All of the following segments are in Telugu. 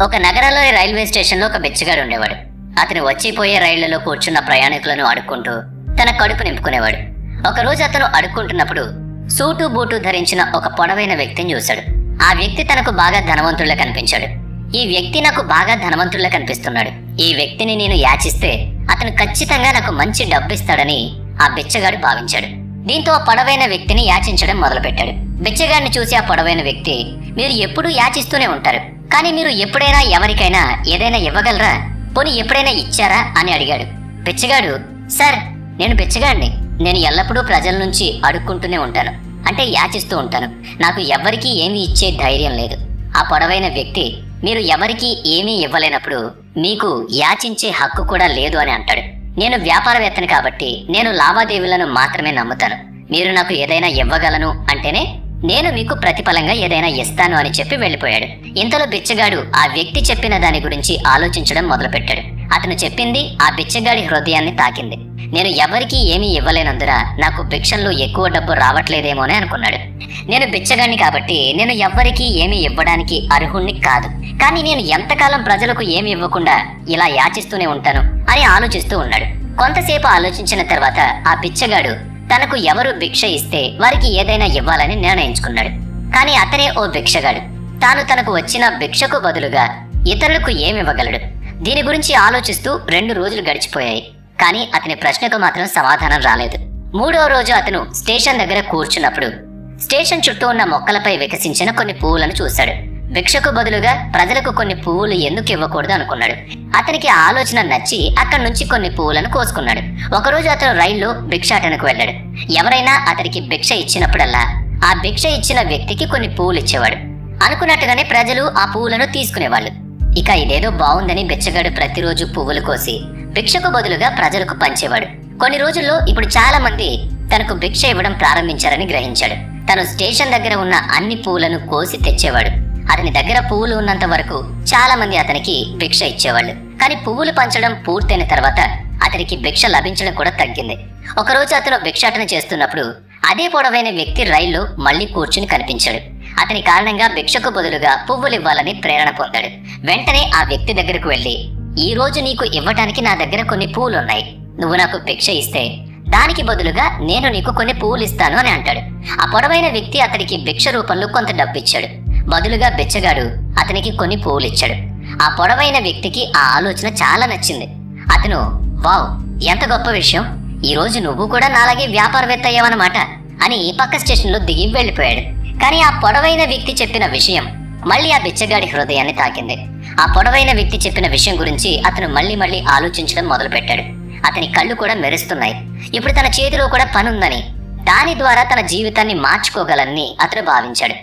ఒక నగరంలోని రైల్వే స్టేషన్లో ఒక బిచ్చగాడు ఉండేవాడు. అతను వచ్చిపోయే రైళ్లలో కూర్చున్న ప్రయాణికులను అడుక్కుంటూ తన కడుపు నింపుకునేవాడు. ఒకరోజు అతను అడుక్కుంటున్నప్పుడు సూటు బూటు ధరించిన ఒక పొడవైన వ్యక్తిని చూశాడు. ఆ వ్యక్తి తనకు బాగా ధనవంతుడిలా కనిపించాడు. ఈ వ్యక్తి నాకు బాగా ధనవంతుడిలా కనిపిస్తున్నాడు, ఈ వ్యక్తిని నేను యాచిస్తే అతను ఖచ్చితంగా నాకు మంచి డబ్బిస్తాడని ఆ బిచ్చగాడు భావించాడు. దీంతో ఆ పొడవైన వ్యక్తిని యాచించడం మొదలుపెట్టాడు. బిచ్చగాడిని చూసి ఆ పొడవైన వ్యక్తి, మీరు ఎప్పుడూ యాచిస్తూనే ఉంటారు, కానీ మీరు ఎప్పుడైనా ఎవరికైనా ఏదైనా ఇవ్వగలరా, పోనీ ఎప్పుడైనా ఇచ్చారా అని అడిగాడు. బిచ్చగాడు, సార్ నేను బిచ్చగాడిని, నేను ఎల్లప్పుడూ ప్రజల నుంచి అడుక్కుంటూనే ఉంటాను, అంటే యాచిస్తూ ఉంటాను, నాకు ఎవ్వరికీ ఏమీ ఇచ్చే ధైర్యం లేదు. ఆ పొడవైన వ్యక్తి, మీరు ఎవరికీ ఏమీ ఇవ్వలేనప్పుడు మీకు యాచించే హక్కు కూడా లేదు అని అంటాడు. నేను వ్యాపారవేత్తని కాబట్టి నేను లావాదేవీలను మాత్రమే నమ్ముతాను, మీరు నాకు ఏదైనా ఇవ్వగలను అంటేనే నేను మీకు ప్రతిఫలంగా ఏదైనా ఇస్తాను అని చెప్పి వెళ్ళిపోయాడు. ఇంతలో బిచ్చగాడు ఆ వ్యక్తి చెప్పిన దాని గురించి ఆలోచించడం మొదలుపెట్టాడు. అతను చెప్పింది ఆ బిచ్చగాడి హృదయాన్ని తాకింది. నేను ఎవరికీ ఏమీ ఇవ్వలేనందున నాకు భిక్షంలో ఎక్కువ డబ్బు రావట్లేదేమోనే అనుకున్నాడు. నేను బిచ్చగాడిని కాబట్టి నేను ఎవ్వరికీ ఏమీ ఇవ్వడానికి అర్హుణ్ణి కాదు, కానీ నేను ఎంతకాలం ప్రజలకు ఏమి ఇవ్వకుండా ఇలా యాచిస్తూనే ఉంటాను అని ఆలోచిస్తూ ఉన్నాడు. కొంతసేపు ఆలోచించిన తర్వాత ఆ బిచ్చగాడు తనకు ఎవరు భిక్ష ఇస్తే వారికి ఏదైనా ఇవ్వాలని నిర్ణయించుకున్నాడు. కానీ అతనే ఓ భిక్షగాడు. తాను తనకు వచ్చిన భిక్షకు బదులుగా ఇతరులకు ఏమివ్వగలడు? దీని గురించి ఆలోచిస్తూ 2 రోజులు గడిచిపోయాయి. కానీ అతని ప్రశ్నకు మాత్రం సమాధానం రాలేదు. 3వ రోజు అతను స్టేషన్ దగ్గర కూర్చున్నప్పుడు స్టేషన్ చుట్టూ ఉన్న మొక్కలపై వికసించిన కొన్ని పువ్వులను చూశాడు. భిక్షకు బదులుగా ప్రజలకు కొన్ని పువ్వులు ఎందుకు ఇవ్వకూడదు అనుకున్నాడు. అతనికి ఆ ఆలోచన నచ్చి అక్కడి నుంచి కొన్ని పువ్వులను కోసుకున్నాడు. ఒకరోజు అతను రైల్లో భిక్షాటనకు వెళ్ళాడు. ఎవరైనా అతనికి భిక్ష ఇచ్చినప్పుడల్లా ఆ భిక్ష ఇచ్చిన వ్యక్తికి కొన్ని పువ్వులు ఇచ్చేవాడు. అనుకున్నట్టుగానే ప్రజలు ఆ పువ్వులను తీసుకునేవాళ్ళు. ఇక ఇదేదో బాగుందని బిచ్చగాడు ప్రతిరోజు పువ్వులు కోసి భిక్షకు బదులుగా ప్రజలకు పంచేవాడు. కొన్ని రోజుల్లో ఇప్పుడు చాలా మంది తనకు భిక్ష ఇవ్వడం ప్రారంభించారని గ్రహించాడు. తను స్టేషన్ దగ్గర ఉన్న అన్ని పువ్వులను కోసి తెచ్చేవాడు. అతని దగ్గర పువ్వులు ఉన్నంత వరకు చాలా మంది అతనికి భిక్ష ఇచ్చేవాళ్ళు. కానీ పువ్వులు పంచడం పూర్తయిన తర్వాత అతనికి భిక్ష లభించడం కూడా తగ్గింది. ఒకరోజు అతను భిక్షాటన చేస్తున్నప్పుడు అదే పొడవైన వ్యక్తి రైల్లో మళ్లీ కూర్చుని కనిపించాడు. అతని కారణంగా భిక్షకు బదులుగా పువ్వులు ఇవ్వాలని ప్రేరణ పొందాడు. వెంటనే ఆ వ్యక్తి దగ్గరకు వెళ్లి, ఈ రోజు నీకు ఇవ్వటానికి నా దగ్గర కొన్ని పువ్వులు ఉన్నాయి, నువ్వు నాకు భిక్ష ఇస్తే దానికి బదులుగా నేను నీకు కొన్ని పువ్వులు ఇస్తాను అని అంటాడు. ఆ పొడవైన వ్యక్తి అతనికి భిక్ష రూపంలో కొంత డబ్బు ఇచ్చాడు. బదులుగా బిచ్చగాడు అతనికి కొన్ని పువ్వులు ఇచ్చాడు. ఆ పొడవైన వ్యక్తికి ఆ ఆలోచన చాలా నచ్చింది. అతను, వావ్, ఎంత గొప్ప విషయం, ఈ రోజు నువ్వు కూడా నాలాగే వ్యాపారవేత్త అయ్యావన్నమాట అని పక్క స్టేషన్లో దిగి వెళ్ళిపోయాడు. కానీ ఆ పొడవైన వ్యక్తి చెప్పిన విషయం మళ్ళీ ఆ బిచ్చగాడి హృదయాన్ని తాకింది. ఆ పొడవైన వ్యక్తి చెప్పిన విషయం గురించి అతను మళ్ళీ ఆలోచించడం మొదలుపెట్టాడు. అతని కళ్ళు కూడా మెరుస్తున్నాయి. ఇప్పుడు తన చేతిలో కూడా పనుందని, దాని ద్వారా తన జీవితాన్ని మార్చుకోగలని అతను భావించాడు.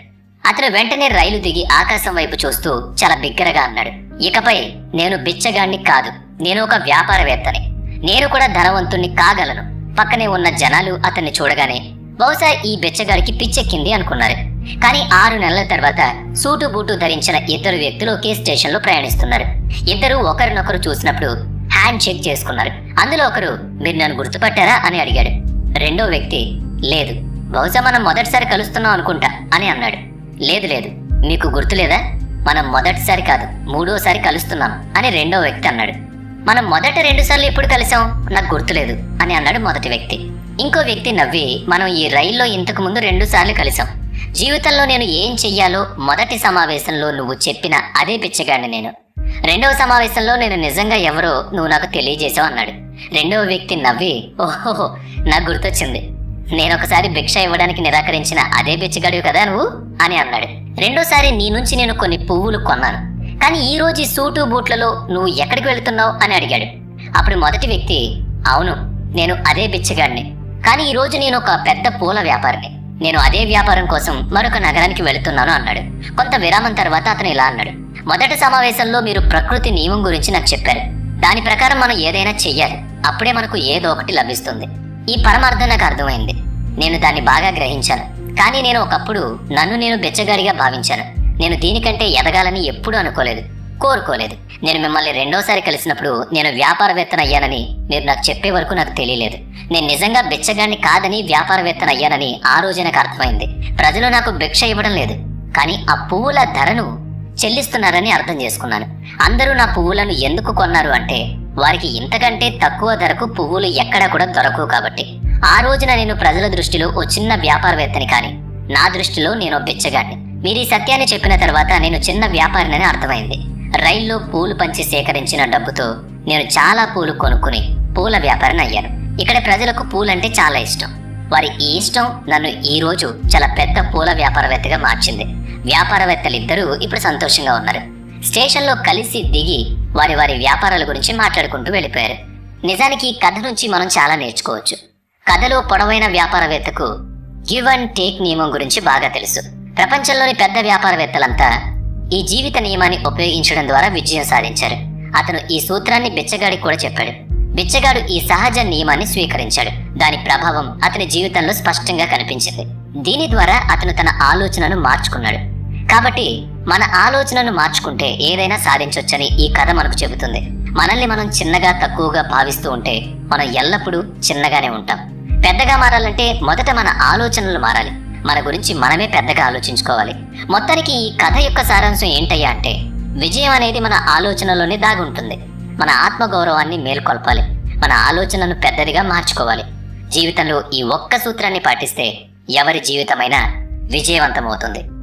అతను వెంటనే రైలు దిగి ఆకాశం వైపు చూస్తూ చాలా బిగ్గరగా అన్నాడు, ఇకపై నేను బిచ్చగాడిని కాదు, నేను ఒక వ్యాపారవేత్తని, నేను కూడా ధనవంతుణ్ణి కాగలను. పక్కనే ఉన్న జనాలు అతన్ని చూడగానే బహుశా ఈ బిచ్చగాడికి పిచ్చెక్కింది అనుకున్నారు. కానీ 6 నెలల తర్వాత సూటు బూటు ధరించిన 2 వ్యక్తులు ఒకే స్టేషన్లో ప్రయాణిస్తున్నారు. ఇద్దరు ఒకరినొకరు చూసినప్పుడు హ్యాండ్ షేక్ చేసుకున్నారు. అందులో ఒకరు, మీరు నన్ను గుర్తుపట్టారా అని అడిగాడు. రెండో వ్యక్తి, లేదు, బహుశా మనం మొదటిసారి కలుస్తున్నాం అనుకుంటా అని అన్నాడు. లేదు, మీకు గుర్తులేదా, మనం మొదటిసారి కాదు 3వసారి కలుస్తున్నాం అని రెండో వ్యక్తి అన్నాడు. మనం మొదట 2 సార్లు ఎప్పుడు కలిసాం, నాకు గుర్తులేదు అని అన్నాడు మొదటి వ్యక్తి. ఇంకో వ్యక్తి నవ్వి, మనం ఈ రైల్లో ఇంతకు ముందు 2 సార్లు కలిసాం, జీవితంలో నేను ఏం చెయ్యాలో మొదటి సమావేశంలో నువ్వు చెప్పిన అదే బిచ్చగాడిని నేను, 2వ సమావేశంలో నేను నిజంగా ఎవరో నువ్వు నాకు తెలియజేశావు అన్నాడు. రెండవ వ్యక్తి నవ్వి, ఓహో, నాకు గుర్తొచ్చింది, నేనొకసారి భిక్ష ఇవ్వడానికి నిరాకరించిన అదే బిచ్చగాడివి కదా నువ్వు అని అన్నాడు. రెండోసారి నీ నుంచి నేను కొన్ని పువ్వులు కొన్నాను, కానీ ఈ రోజు ఈ సూటు బూట్లలో నువ్వు ఎక్కడికి వెళుతున్నావు అని అడిగాడు. అప్పుడు మొదటి వ్యక్తి, అవును, నేను అదే బిచ్చగాడిని, కానీ ఈ రోజు నేను ఒక పెద్ద పూల వ్యాపారిని, నేను అదే వ్యాపారం కోసం మరొక నగరానికి వెళుతున్నాను అన్నాడు. కొంత విరామం తర్వాత అతను ఇలా అన్నాడు, మొదటి సమావేశంలో మీరు ప్రకృతి నియమం గురించి నాకు చెప్పారు, దాని ప్రకారం మనం ఏదైనా చెయ్యాలి, అప్పుడే మనకు ఏదో ఒకటి లభిస్తుంది. ఈ పరమార్థం నాకు అర్థమైంది, నేను దాన్ని బాగా గ్రహించాను. కానీ నేను ఒకప్పుడు నన్ను నేను బిచ్చగాడిగా భావించాను. నేను దీనికంటే ఎదగాలని ఎప్పుడూ అనుకోలేదు, కోరుకోలేదు. నేను మిమ్మల్ని 2వసారి కలిసినప్పుడు నేను వ్యాపారవేత్తనయ్యానని మీరు నాకు చెప్పే వరకు నాకు తెలియలేదు. నేను నిజంగా బిచ్చగాడిని కాదని వ్యాపారవేత్తనయ్యానని ఆ రోజే నాకు అర్థమైంది. ప్రజలు నాకు భిక్ష ఇవ్వడం లేదు, కానీ ఆ పువ్వుల ధరను చెల్లిస్తున్నారని అర్థం చేసుకున్నాను. అందరూ నా పువ్వులను ఎందుకు కొన్నారు అంటే వారికి ఇంతకంటే తక్కువ ధరకు పువ్వులు ఎక్కడా కూడా దొరకవు కాబట్టి. ఆ రోజున నేను ప్రజల దృష్టిలో ఓ చిన్న వ్యాపారవేత్తని, కానీ నా దృష్టిలో నేను బిచ్చగాడిని. మీరు ఈ సత్యాన్ని చెప్పిన తర్వాత నేను చిన్న వ్యాపారినని అర్థమైంది. రైల్లో పూలు పంచి సేకరించిన డబ్బుతో నేను చాలా పూలు కొనుక్కుని పూల వ్యాపారిని అయ్యాను. ఇక్కడ ప్రజలకు పూలంటే చాలా ఇష్టం. వారి ఈ ఇష్టం నన్ను ఈ రోజు చాలా పెద్ద పూల వ్యాపారవేత్తగా మార్చింది. వ్యాపారవేత్తలిద్దరూ ఇప్పుడు సంతోషంగా ఉన్నారు. స్టేషన్లో కలిసి దిగి వారి వారి వ్యాపారాల గురించి మాట్లాడుకుంటూ వెళ్ళిపోయారు. నిజానికి ఈ కథ నుంచి మనం చాలా నేర్చుకోవచ్చు. కథలో పొడవైన వ్యాపారవేత్తకు గివ్ అండ్ టేక్ నియమం గురించి బాగా తెలుసు. ప్రపంచంలోని పెద్ద వ్యాపారవేత్తలంతా ఈ జీవిత నియమాన్ని ఉపయోగించడం ద్వారా విజయం సాధించారు. అతను ఈ సూత్రాన్ని బిచ్చగాడికి కూడా చెప్పాడు. బిచ్చగాడు ఈ సహజ నియమాన్ని స్వీకరించాడు. దాని ప్రభావం అతని జీవితంలో స్పష్టంగా కనిపించింది. దీని ద్వారా అతను తన ఆలోచనను మార్చుకున్నాడు. కాబట్టి మన ఆలోచనను మార్చుకుంటే ఏదైనా సాధించొచ్చని ఈ కథ మనకు చెబుతుంది. మనల్ని మనం చిన్నగా తక్కువగా భావిస్తూ ఉంటే మనం ఎల్లప్పుడూ చిన్నగానే ఉంటాం. పెద్దగా మారాలంటే మొదట మన ఆలోచనలు మారాలి. మన గురించి మనమే పెద్దగా ఆలోచించుకోవాలి. మొత్తానికి ఈ కథ యొక్క సారాంశం ఏంటయ్యా అంటే, విజయం అనేది మన ఆలోచనలోనే దాగి ఉంటుంది. మన ఆత్మగౌరవాన్ని మేల్కొల్పాలి. మన ఆలోచనలను పెద్దదిగా మార్చుకోవాలి. జీవితంలో ఈ ఒక్క సూత్రాన్ని పాటిస్తే ఎవరి జీవితమైనా విజయవంతమవుతుంది.